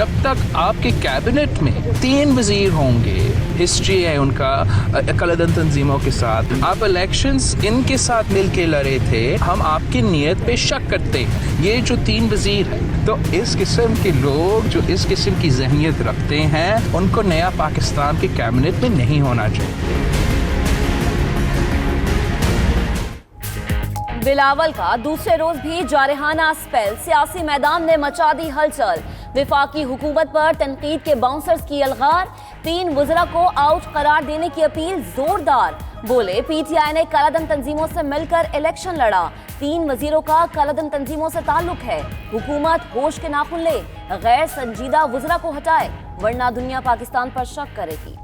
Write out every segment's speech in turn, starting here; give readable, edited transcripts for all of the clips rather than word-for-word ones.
जब तक आपके कैबिनेट में 3 वजीर होंगे, हिस्ट्री है उनका कलदन तंजीमों के साथ, आप इलेक्शंस इनके साथ मिलके लड़े थे, हम आपकी नीयत पे शक करते हैं। ये जो 3 वजीर हैं, तो इस किस्म के लोग जो इस किस्म की जहनियत रखते हैं, उनको नया पाकिस्तान के कैबिनेट में नहीं होना चाहिए। बिलावल का दूसरे रोज भी जारहाना स्पेल, सियासी मैदान में मचा दी हलचल। विफाकी हुकूमत पर तनकीद के बाउंसर्स की अलगार, 3 वज़रा को आउट करार देने की अपील जोरदार। बोले पीटीआई ने कालाधन तंजीमों से मिलकर इलेक्शन लड़ा, 3 वजीरों का कालाधन तंजीमों से ताल्लुक है। हुकूमत होश के नाखुन ले, गैर संजीदा वज़रा को हटाए, वरना दुनिया पाकिस्तान पर शक करेगी।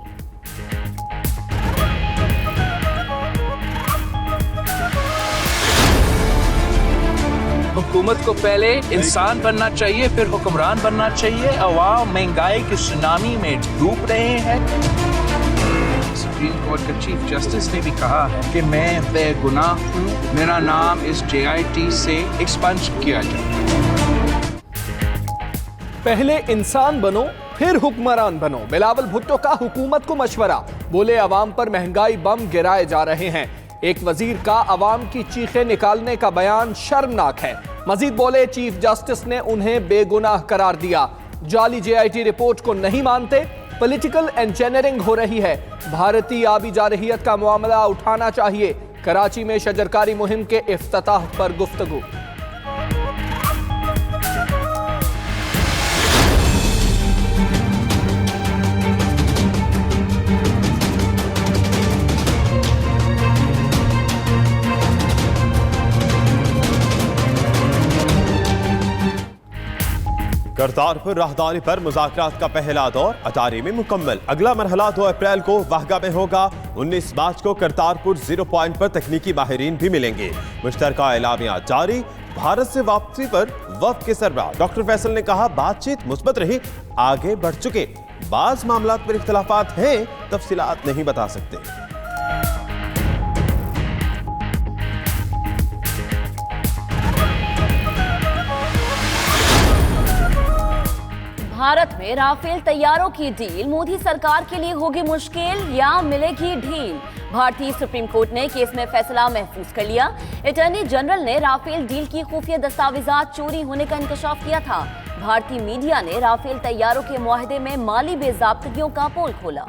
हुकूमत को पहले इंसान बनना चाहिए, फिर हुक्मरान बनना चाहिए। अवाम महंगाई की सुनामी में डूब रहे हैं। सुप्रीम कोर्ट के चीफ जस्टिस ने भी कहा है कि मैं बेगुनाह हूँ, मेरा नाम इस JIT से एक्सपंज किया जाए। पहले इंसान बनो, फिर हुक्मरान बनो। बिलावल भुट्टो का हुकूमत को मशवरा, बोले अवाम पर महंगाई बम गिराए जा रहे हैं। एक वजीर का अवाम की चीखें निकालने का बयान शर्मनाक है। मजीद बोले चीफ जस्टिस ने उन्हें बेगुनाह करार दिया, जाली JIT रिपोर्ट को नहीं मानते, पॉलिटिकल इंजीनियरिंग हो रही है, भारतीय आबी जारहियत का मामला उठाना चाहिए। कराची में शजरकारी मुहिम के इफ्तिताह पर गुफ्तगू। करतारपुर राहदारी पर मुज़ाकरात का पहला दौर अटारी में मुकम्मल। अगला मरहला 2 अप्रैल को वाहगा में होगा। 19 मार्च को करतारपुर 0 पॉइंट पर तकनीकी माहिरीन भी मिलेंगे। मुश्तरका एलामिया जारी। भारत से वापसी पर वफ्द के सरबराह डॉक्टर फैसल ने कहा बातचीत मुस्बत रही, आगे बढ़ चुके, बाज मामलात पर इख्तलाफात हैं, तफसीलात नहीं बता सकते। भारत में राफेल तैयारों की डील मोदी सरकार के लिए होगी मुश्किल या मिलेगी ढील। भारतीय सुप्रीम कोर्ट ने केस में फैसला महफूज कर लिया। अटॉर्नी जनरल ने राफेल डील की खुफिया दस्तावेजात चोरी होने का इंकशाफ किया था। भारतीय मीडिया ने राफेल तैयारों के मुआहदे में माली बेज़ाब्तगियों का पोल खोला।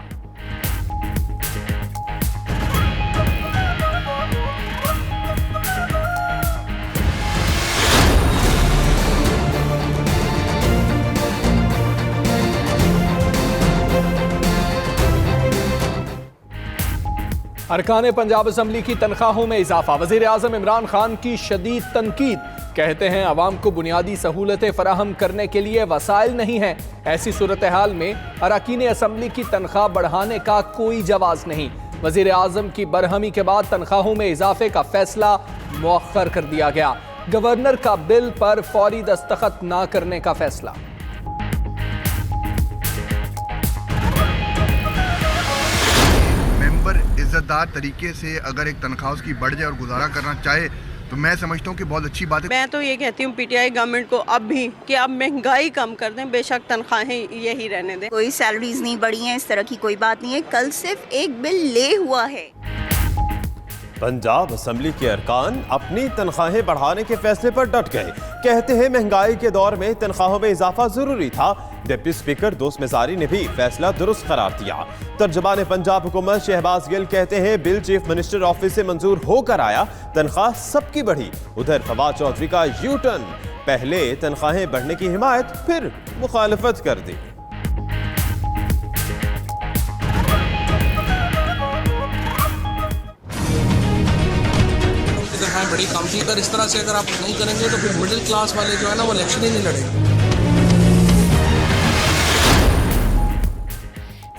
अरकान पंजाब असम्बली की तनख्वाहों में इजाफा, वजीर आजम इमरान खान की शदीद तनकीद। कहते हैं अवाम को बुनियादी सहूलतें फराहम करने के लिए वसाइल नहीं है। ऐसी सूरत हाल में अरकान असम्बली की तनख्वाह बढ़ाने का कोई जवाज नहीं। वजीर आजम की बरहमी के बाद तनख्वाहों में इजाफे का फैसला मुअख्खर कर दिया गया। गवर्नर का बिल पर फौरी दस्तखत न करने का फैसला। इज्जतदार तरीके से अगर एक तनख्वाह उसकी बढ़ जाए और गुजारा करना चाहे तो मैं समझता हूँ कि बहुत अच्छी बात है। मैं तो ये कहती हूँ पीटीआई गवर्नमेंट को अब भी कि आप महंगाई कम कर दें, बेशक तनख्वाहें यही रहने दें। कोई सैलरीज नहीं बढ़ी हैं, इस तरह की कोई बात नहीं है। कल सिर्फ एक बिल ले हुआ है। पंजाब असम्बली के अरकान अपनी तनख्वाहें बढ़ाने के फैसले पर डट गए। कहते हैं महंगाई के दौर में तनख्वाहों में इजाफा जरूरी था। डिप्टी स्पीकर दोस्त मिजारी ने भी फैसला दुरुस्त करार दिया। तर्जुमान पंजाब हुकूमत शहबाज गिल कहते हैं बिल चीफ मिनिस्टर ऑफिस से मंजूर होकर आया, तनख्वाह सबकी बढ़ी। उधर फवाद चौधरी का यू टर्न, पहले तनख्वाहें बढ़ने की हिमायत, फिर मुखालफत कर दी। बड़ी कम थी, अगर इस तरह से अगर आप नहीं करेंगे तो फिर मिडिल क्लास वाले जो है ना वो इलेक्शन ही नहीं लड़ेंगे।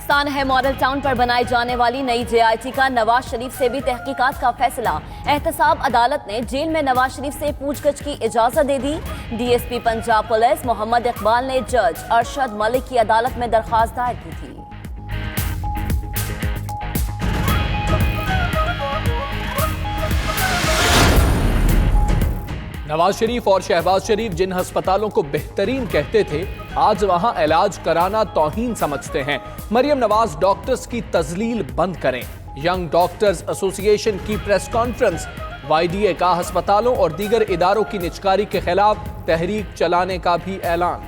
सानह मॉडल टाउन पर बनाई जाने वाली नई JIT का नवाज शरीफ से भी तहकीकात का फैसला। एहतसाब अदालत ने जेल में नवाज शरीफ से पूछगछ की इजाजत दे दी। DSP पंजाब पुलिस मोहम्मद इकबाल ने जज अरशद मलिक की अदालत में दरखास्त दायर की थी। नवाज शरीफ और शहबाज शरीफ जिन अस्पतालों को बेहतरीन कहते थे, आज वहां इलाज कराना तौहीन समझते हैं। मरियम नवाज डॉक्टर्स की तजलील बंद करें। यंग डॉक्टर्स एसोसिएशन की प्रेस कॉन्फ्रेंस। YDA का अस्पतालों और दीगर इदारों की निजकारी के खिलाफ तहरीक चलाने का भी ऐलान।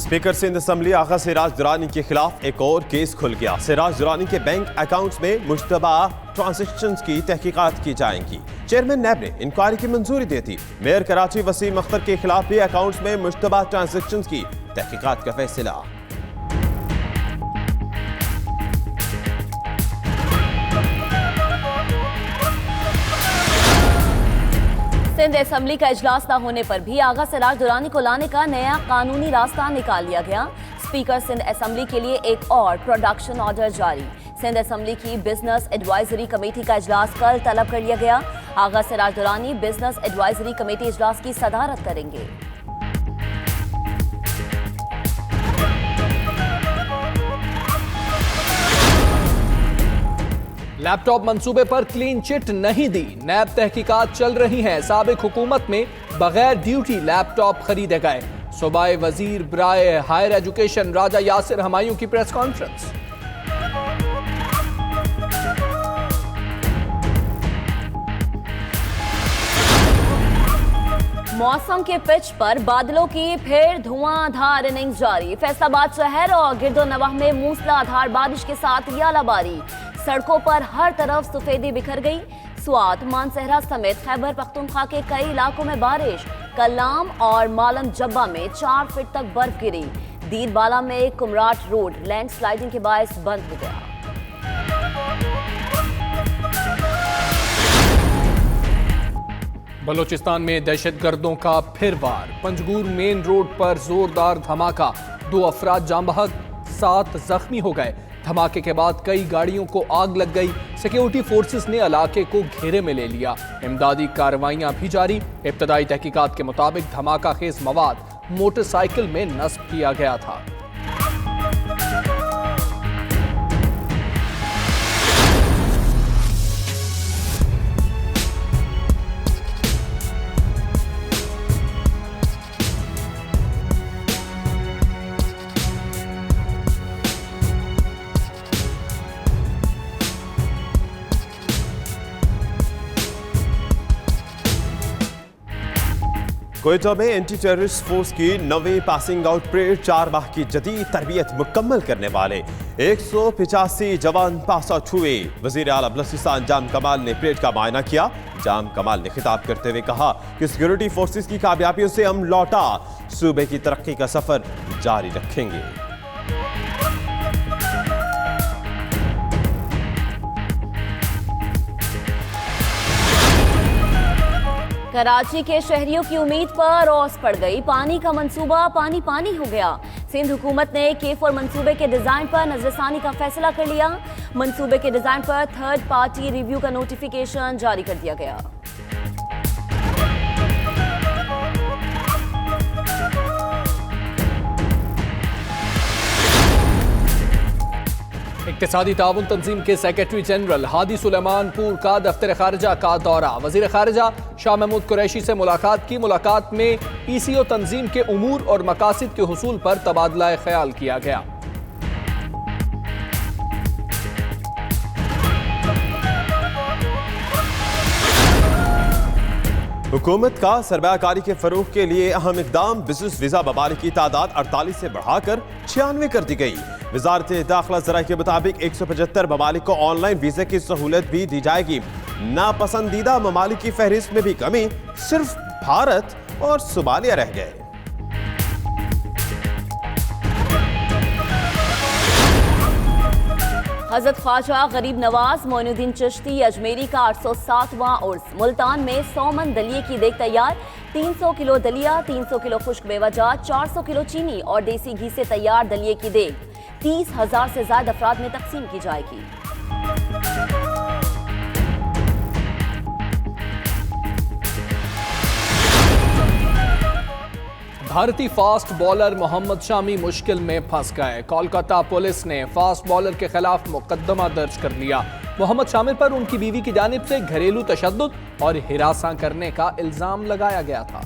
स्पीकर सिंध असेंबली आगा सिराज दुरानी के खिलाफ एक और केस खुल गया। सिराज दुरानी के बैंक अकाउंट्स में मुश्तबा ट्रांजैक्शंस की तहकीकात की जाएंगी। चेयरमैन नैब ने इंक्वायरी की मंजूरी दी थी। मेयर कराची वसीम अख्तर के खिलाफ भी अकाउंट्स में मुश्तबा ट्रांजैक्शंस की तहकीकात का फैसला। सिंध असेंबली का इजलास न होने पर भी आगा सिराज दुरानी को लाने का नया कानूनी रास्ता निकाल लिया गया। स्पीकर सिंध असेंबली के लिए एक और प्रोडक्शन ऑर्डर जारी। सिंध असेंबली की बिजनेस एडवाइजरी कमेटी का इजलास कल तलब कर लिया गया। Agha Siraj Durrani business advisory committee इजलास की सदारत करेंगे। लैपटॉप मंसूबे पर क्लीन चिट नहीं दी। नैब तहकीकात चल रही हैं। साबिक हुकूमत में बगैर ड्यूटी लैपटॉप खरीदे गए। सूबाई वजीर बराए हायर एजुकेशन राजा यासिर हमायूं की प्रेस कॉन्फ्रेंस। मौसम के पिच पर बादलों की फिर धुआंधार इनिंग्स जारी। फैसलाबाद शहर और गिरदो नवाह में मूसलाधार बारिश के साथ यालाबारी। सड़कों पर हर तरफ सफेदी बिखर गई। स्वात, मानसहरा समेत खैबर पख्तूनख्वा के कई इलाकों में बारिश। कलाम और मालम जब्बा में 4 फीट तक बर्फ गिरी। दीरबाला में कुमराट रोड लैंडस्लाइडिंग के बायस बंद हो गया। बलोचिस्तान में दहशतगर्दों का फिर वार। पंजगूर मेन रोड पर जोरदार धमाका। 2 अफराद जाम बहक, 7 जख्मी हो गए। धमाके के बाद कई गाड़ियों को आग लग गई। सिक्योरिटी फोर्सेस ने इलाके को घेरे में ले लिया। इमदादी कार्रवाइयां भी जारी। इब्तदाई तहकीकात के मुताबिक धमाका खेज मवाद मोटरसाइकिल में नस्ब किया गया था। क्वेटा में एंटी टेररिस्ट फोर्स की 9वीं पासिंग आउट परेड 4 माह की जदीद तरबियत मुकम्मल करने वाले 185 जवान पास आउट हुए। वजीर आला बलोचिस्तान जाम कमाल ने परेड का मायना किया। जाम कमाल ने खिताब करते हुए कहा कि सिक्योरिटी फोर्सेस की कामयाबियों से हम लौटा सूबे की तरक्की का सफर जारी रखेंगे। कराची के शहरियों की उम्मीद पर ओस पड़ गई। पानी का मंसूबा पानी पानी हो गया। सिंध हुकूमत ने K4 मंसूबे के डिजाइन पर नजरसानी का फैसला कर लिया। मंसूबे के डिजाइन पर थर्ड पार्टी रिव्यू का नोटिफिकेशन जारी कर दिया गया। इक्तिसादी ताउन तंजीम के सेक्रेटरी जनरल हादी सुलेमानपुर का दफ्तर खारजा का दौरा। वजीर खारजा शाह महमूद कुरैशी से मुलाकात की। मुलाकात में PCO तंजीम के उमूर और मकासिद के हुसूल पर तबादला ख्याल किया गया। हुकूमत का सरमायाकारी के फरोग के लिए अहम इकदाम। बिजनेस वीजा ममालिक की तादाद 48 से बढ़ाकर 96 कर दी गई। वजारत दाखिला ज़राए के मुताबिक 175 ममालिक को ऑनलाइन वीजा की सहूलत भी दी जाएगी। नापसंदीदा ममालिक की फहरिस्त में भी कमी, सिर्फ भारत और सोमालिया रह गए। हजरत ख्वाजा गरीब नवाज मोइनुद्दीन चिश्ती अजमेरी का 807वां उर्स। मुल्तान में 100 मन दलिये की देग तैयार। 300 किलो दलिया, 300 किलो खुश्क मेवाजात, 400 किलो चीनी और देसी घी से तैयार दलिये की देग 30,000 से ज्यादा अफराद में तकसीम की जाएगी। भारतीय फास्ट बॉलर मोहम्मद शामी मुश्किल में फंस गए। कोलकाता पुलिस ने फास्ट बॉलर के खिलाफ मुकदमा दर्ज कर लिया। मोहम्मद शामी पर उनकी बीवी की जानिब से घरेलू तशद्दुद और हिरासा करने का इल्जाम लगाया गया था।